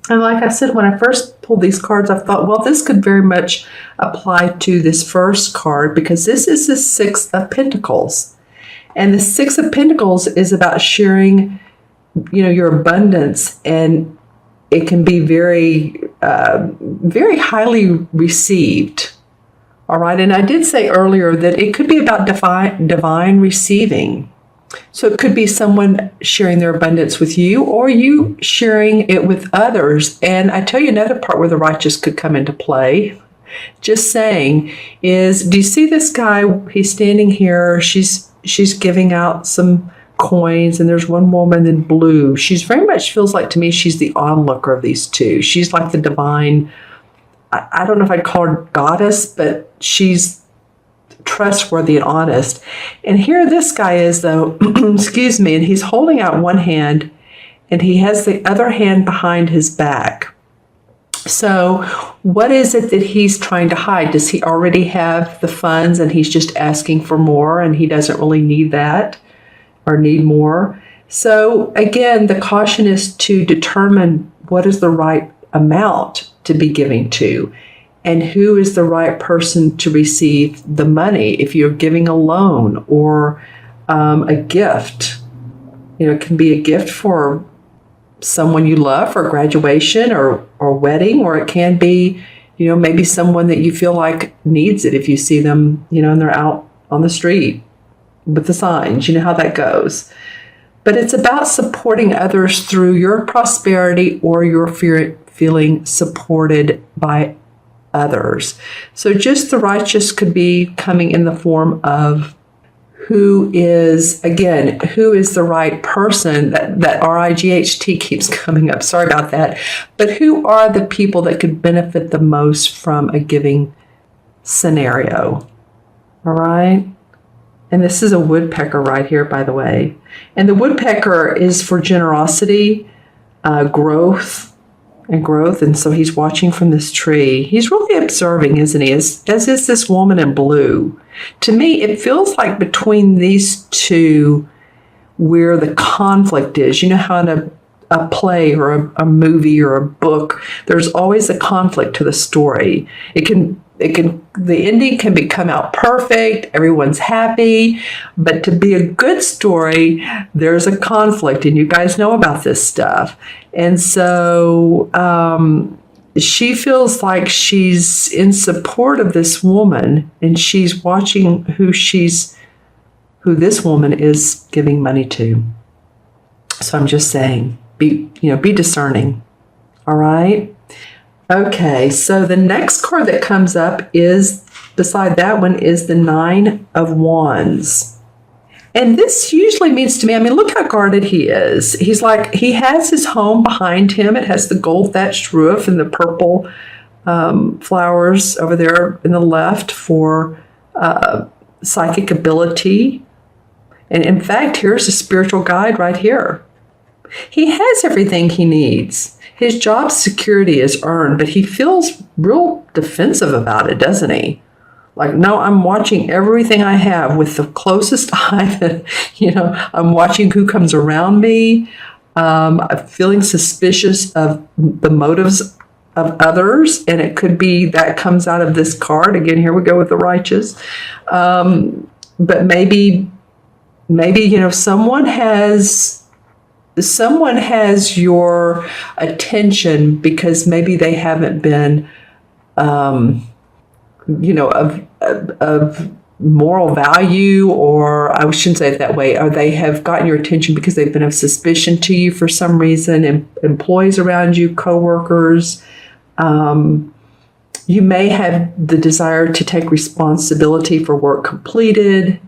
And like I said, when I first pulled these cards, I thought, well, this could very much apply to this first card because this is the Six of Pentacles. And the Six of Pentacles is about sharing, your abundance, and it can be very, very highly received. All right. And I did say earlier that it could be about divine receiving. So it could be someone sharing their abundance with you or you sharing it with others. And I tell you another part where the righteous could come into play. Just saying is, do you see this guy? He's standing here. She's giving out some coins, and there's one woman in blue. She's very much feels like to me she's the onlooker of these two. She's like the divine, I don't know if I'd call her goddess, but she's trustworthy and honest. And here this guy is, though, excuse me, and he's holding out one hand and he has the other hand behind his back. So what is it that he's trying to hide? Does he already have the funds and he's just asking for more and he doesn't really need that or need more? So again, the caution is to determine what is the right amount to be giving to. And who is the right person to receive the money? If you're giving a loan or a gift, it can be a gift for someone you love for graduation or wedding, or it can be, maybe someone that you feel like needs it if you see them, and they're out on the street with the signs. You know how that goes. But it's about supporting others through your prosperity or your feeling supported by others. So just the righteous could be coming in the form of who is the right person. That RIGHT keeps coming up. Sorry about that. But who are the people that could benefit the most from a giving scenario? All right. And this is a woodpecker right here, by the way. And the woodpecker is for generosity, growth. And so he's watching from this tree. He's really observing, isn't he? As is this woman in blue. To me, it feels like between these two where the conflict is. You know how in a play or a movie or a book, there's always a conflict to the story. The ending can come out perfect, everyone's happy, but to be a good story, there's a conflict, and you guys know about this stuff. And so she feels like she's in support of this woman, and she's watching who this woman is giving money to. So I'm just saying, be discerning. All right. Okay, so the next card that comes up is, beside that one, is the Nine of Wands. And this usually means to me, look how guarded he is. He's like, he has his home behind him. It has the gold thatched roof and the purple flowers over there in the left for psychic ability. And in fact, here's a spiritual guide right here. He has everything he needs. His job security is earned, but he feels real defensive about it, doesn't he? Like, no, I'm watching everything I have with the closest eye. I'm watching who comes around me. I'm feeling suspicious of the motives of others, and it could be that comes out of this card. Again, here we go with the righteous. But maybe someone has your attention because maybe they haven't been, of moral value, or I shouldn't say it that way, or they have gotten your attention because they've been of suspicion to you for some reason, employees around you, coworkers. You may have the desire to take responsibility for work completed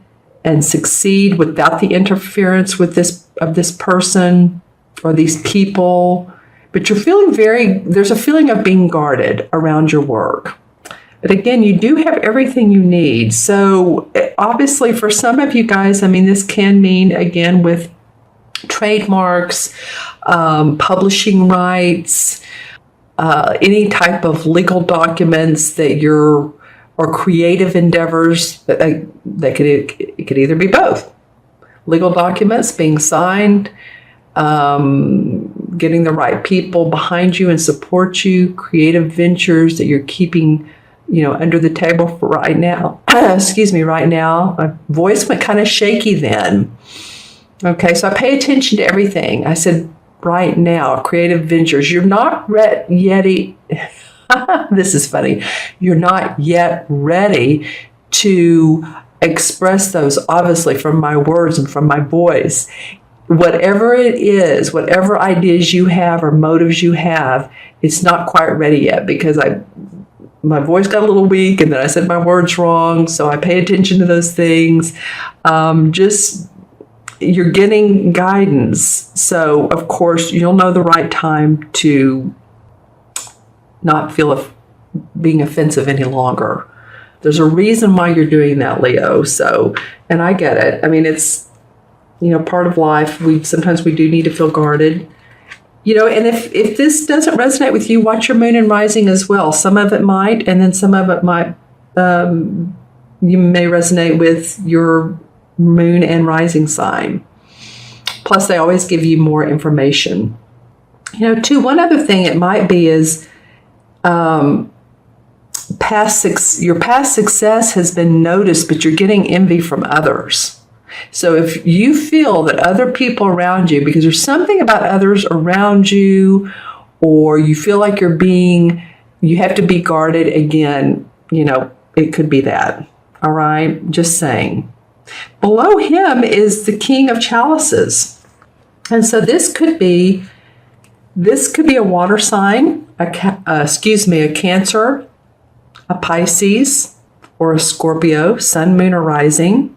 and succeed without the interference of this person or these people. But you're feeling there's a feeling of being guarded around your work. But again, you do have everything you need. So obviously for some of you guys, this can mean, again, with trademarks, publishing rights, any type of legal documents or creative endeavors, it could either be both. Legal documents being signed, getting the right people behind you and support you, creative ventures that you're keeping, under the table for right now. Excuse me, right now. My voice went kind of shaky then. Okay, so I pay attention to everything. I said, right now, creative ventures. You're not yet. This is funny. You're not yet ready to express those, obviously, from my words and from my voice. Whatever it is, whatever ideas you have or motives you have, it's not quite ready yet because my voice got a little weak and then I said my words wrong. So I pay attention to those things. You're getting guidance. So, of course, you'll know the right time to not feel being offensive any longer. There's a reason why you're doing that, Leo. So, and I get it. I mean, it's, part of life. Sometimes we do need to feel guarded. And if this doesn't resonate with you, watch your moon and rising as well. Some of it might, and then some of it might, you may resonate with your moon and rising sign. Plus, they always give you more information. Too, one other thing it might be is your past success has been noticed, but you're getting envy from others. So if you feel that other people around you, because there's something about others around you, or you feel like you have to be guarded again, it could be that. All right, just saying. Below him is the King of Chalices. And so this could be a water sign, a Cancer, a Pisces, or a Scorpio, sun, moon, or rising.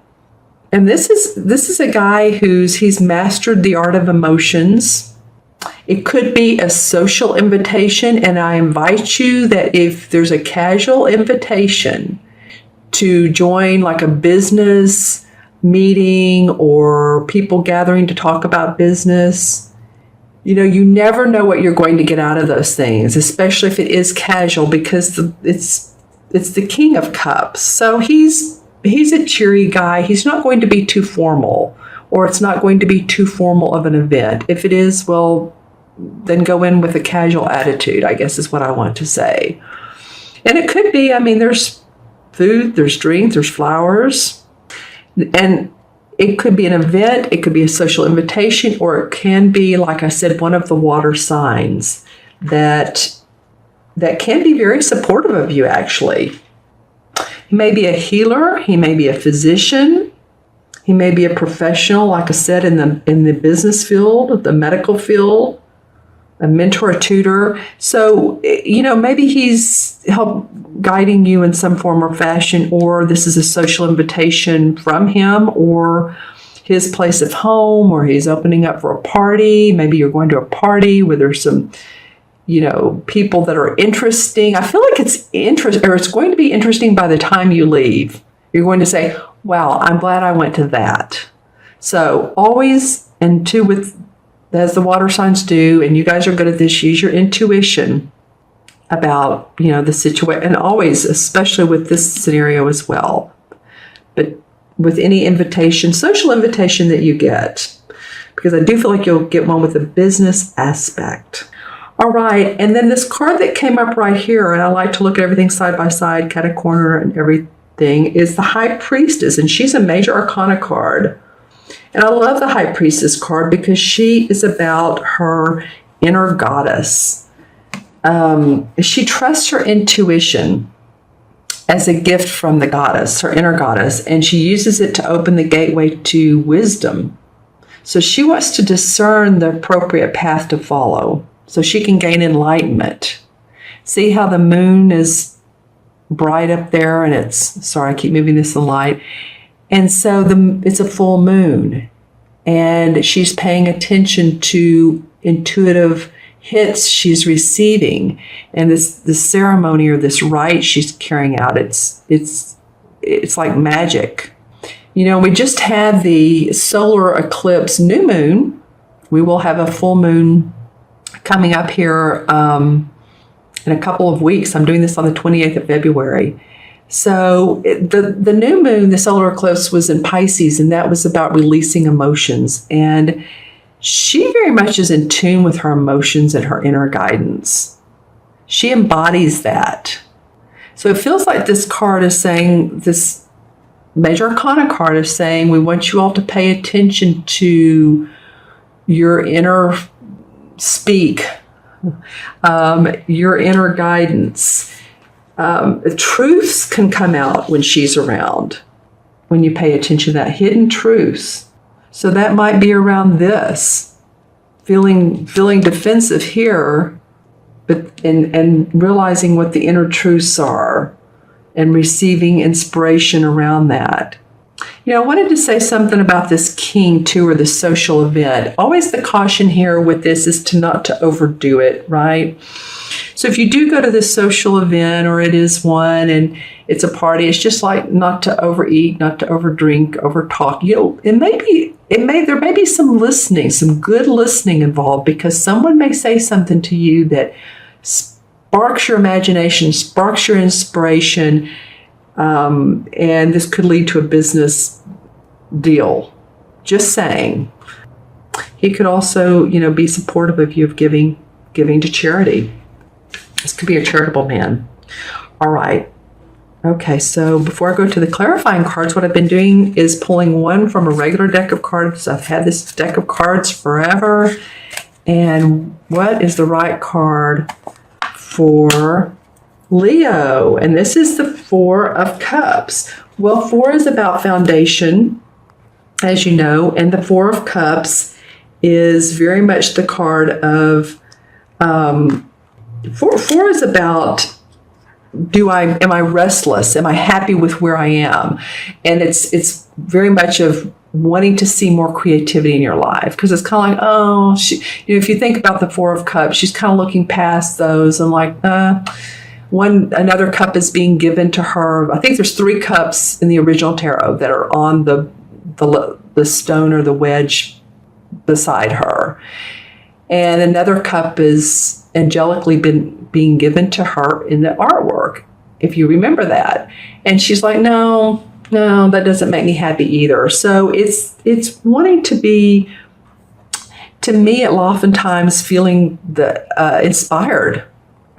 And this is a guy he's mastered the art of emotions. It could be a social invitation, and I invite you that if there's a casual invitation to join like a business meeting or people gathering to talk about business, you never know what you're going to get out of those things, especially if it is casual, because it's the King of Cups. So he's a cheery guy. He's not going to be too formal, or it's not going to be too formal of an event. If it is, well, then go in with a casual attitude, I guess is what I want to say. And it could be, there's food, there's drinks, there's flowers, and it could be an event, it could be a social invitation, or it can be, like I said, one of the water signs that can be very supportive of you, actually. He may be a healer, he may be a physician, he may be a professional, like I said, in the business field, the medical field, a mentor, a tutor. So, maybe he's guiding you in some form or fashion, or this is a social invitation from him or his place of home, or he's opening up for a party. Maybe you're going to a party where there's some, people that are interesting. I feel like it's going to be interesting by the time you leave. You're going to say, wow, I'm glad I went to that. So always, and as the water signs do, and you guys are good at this, use your intuition about, the situation, and always, especially with this scenario as well. But with any social invitation that you get, because I do feel like you'll get one with a business aspect. All right, and then this card that came up right here, and I like to look at everything side by side, cat a corner and everything, is the High Priestess, and she's a major arcana card. And I love the High Priestess card because she is about her inner goddess. She trusts her intuition as a gift from the goddess, her inner goddess, and she uses it to open the gateway to wisdom. So she wants to discern the appropriate path to follow so she can gain enlightenment. See how the moon is bright up there, and I keep moving this in light. And so it's a full moon, and she's paying attention to intuitive hits she's receiving, and this ceremony or this rite she's carrying out. It's like magic. We just had the solar eclipse new moon. We will have a full moon coming up here in a couple of weeks. I'm doing this on the 28th of February. So the new moon, the solar eclipse, was in Pisces, and that was about releasing emotions. And she very much is in tune with her emotions and her inner guidance. She embodies that. So it feels like this card is saying, this Major Arcana card is saying, we want you all to pay attention to your inner speak, your inner guidance. Truths can come out when she's around, when you pay attention to that, hidden truths. So that might be around this, feeling defensive here, but and realizing what the inner truths are and receiving inspiration around that. I wanted to say something about this king too, or the social event. Always the caution here with this is not to overdo it, right? So if you do go to this social event, or it is one and it's a party, it's just like not to overeat, not to overdrink, overtalk. There may be some listening, some good listening involved, because someone may say something to you that sparks your imagination, sparks your inspiration, and this could lead to a business deal. Just saying. He could also, be supportive of you of giving to charity. This could be a charitable man. All right. Okay, so before I go to the clarifying cards, what I've been doing is pulling one from a regular deck of cards. I've had this deck of cards forever. And what is the right card for Leo? And this is the Four of Cups. Well, 4 is about foundation, as you know, and the Four of Cups is very much the card of, 4 is about, am I restless? Am I happy with where I am? And it's very much of wanting to see more creativity in your life, because it's kind of like, if you think about the Four of Cups, she's kind of looking past those and like, another cup is being given to her. I think there's 3 cups in the original tarot that are on the stone or the wedge beside her, and another cup is angelically being given to her in the artwork, if you remember that. And she's like, no, that doesn't make me happy either. So it's wanting to be, to me, it oftentimes feeling inspired,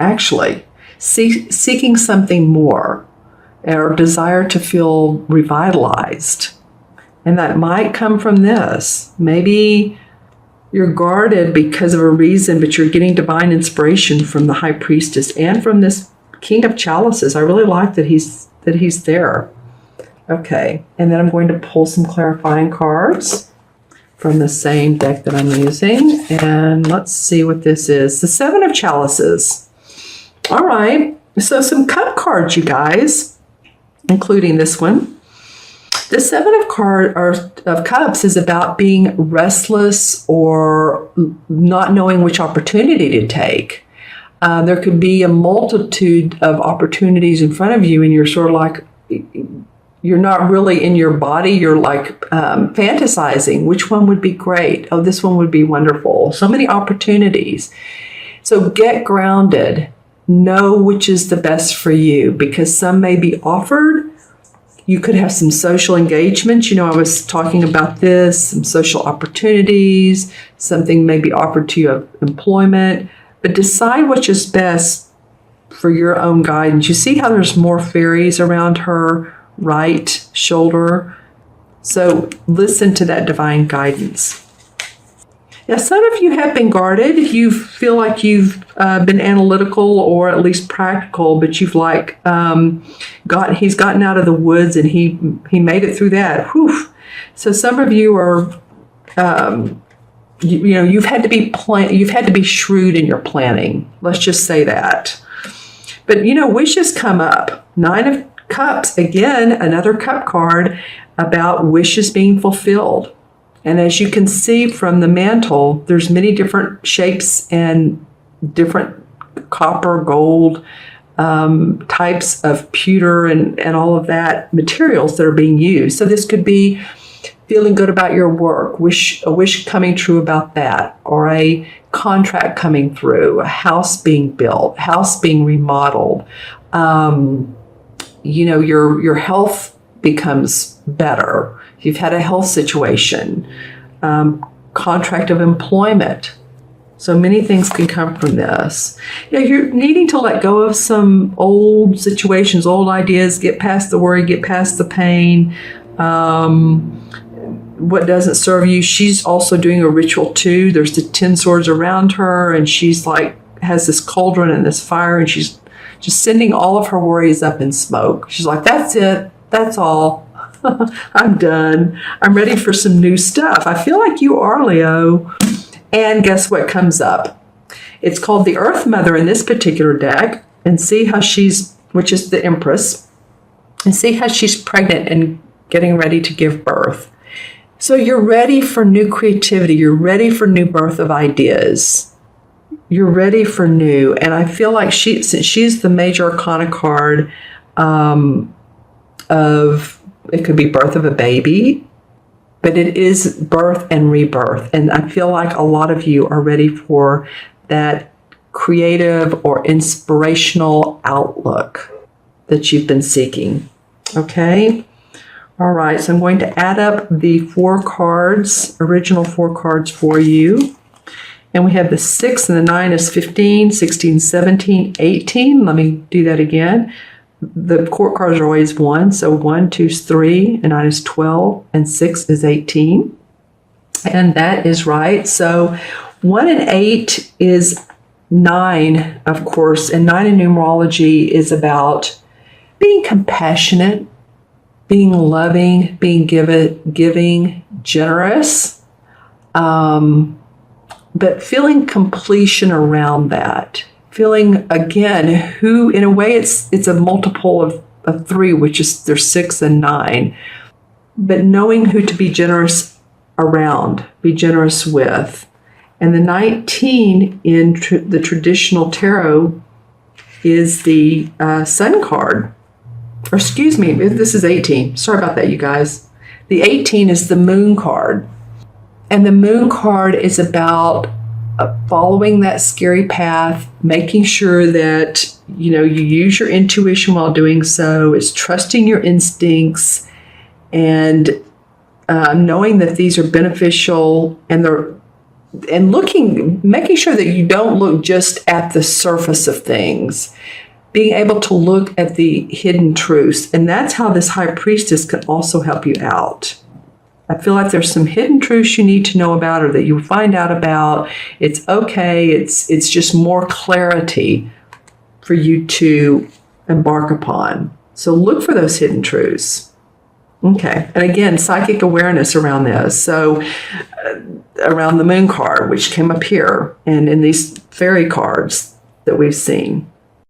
actually, seeking something more, or desire to feel revitalized. And that might come from this. Maybe you're guarded because of a reason, but you're getting divine inspiration from the High Priestess and from this King of Chalices. I really like that he's there. Okay, and then I'm going to pull some clarifying cards from the same deck that I'm using. And let's see what this is. The Seven of Chalices. All right, so some cup cards, you guys, including this one. The Seven of Cups is about being restless or not knowing which opportunity to take. There could be a multitude of opportunities in front of you, and you're sort of like, you're not really in your body. You're like fantasizing. Which one would be great? Oh, this one would be wonderful. So many opportunities. So get grounded. Know which is the best for you, because some may be offered. You could have some social engagements. I was talking about this, some social opportunities, something may be offered to you of employment, but decide which is best for your own guidance. You see how there's more fairies around her right shoulder? So listen to that divine guidance. Now, some of you have been guarded. You feel like you've been analytical or at least practical, but you've he's gotten out of the woods and he made it through that. Whew. So some of you are, you've had to be shrewd in your planning. Let's just say that. But wishes come up. 9 of Cups, again, another cup card about wishes being fulfilled. And as you can see from the mantle, there's many different shapes and different copper, gold, types of pewter and all of that materials that are being used. So this could be feeling good about your work, a wish coming true about that, or a contract coming through, a house being built, house being remodeled. Your health becomes better. You've had a health situation. contract of employment. So many things can come from this. Yeah, you're needing to let go of some old situations, old ideas, get past the worry, get past the pain. What doesn't serve you. She's also doing a ritual too. There's the 10 swords around her, and she's like, has this cauldron and this fire, and she's just sending all of her worries up in smoke. She's like, that's it. That's all. I'm done. I'm ready for some new stuff. I feel like you are, Leo. And guess what comes up? It's called the Earth Mother in this particular deck. And see how which is the Empress, and see how she's pregnant and getting ready to give birth. So you're ready for new creativity. You're ready for new birth of ideas. You're ready for new. And I feel like since she's the major arcana card of, it could be birth of a baby, but it is birth and rebirth. And I feel like a lot of you are ready for that creative or inspirational outlook that you've been seeking. Okay? All right, so I'm going to add up the 4 cards, original 4 cards for you. And we have the 6 and the 9 is 15, 16, 17, 18. Let me do that again. The court cards are always 1. So 1, 2 is 3, and 9 is 12, and 6 is 18. And that is right. So 1 and 8 is 9, of course. And 9 in numerology is about being compassionate, being loving, being giving, generous, but feeling completion around that. Feeling, again, who, in a way, it's a multiple of 3, which is there's 6 and 9. But knowing who to be generous around, be generous with. And the 19 in the traditional tarot is the Sun card. Or excuse me, this is 18. Sorry about that, you guys. The 18 is the Moon card. And the Moon card is about following that scary path, making sure that, you use your intuition while doing so. It's trusting your instincts and knowing that these are beneficial, and making sure that you don't look just at the surface of things. Being able to look at the hidden truths. And that's how this High Priestess can also help you out. I feel like there's some hidden truths you need to know about, or that you'll find out about. It's okay. It's just more clarity for you to embark upon. So look for those hidden truths. Okay. And again, psychic awareness around this. So around the Moon card, which came up here, and in these fairy cards that we've seen.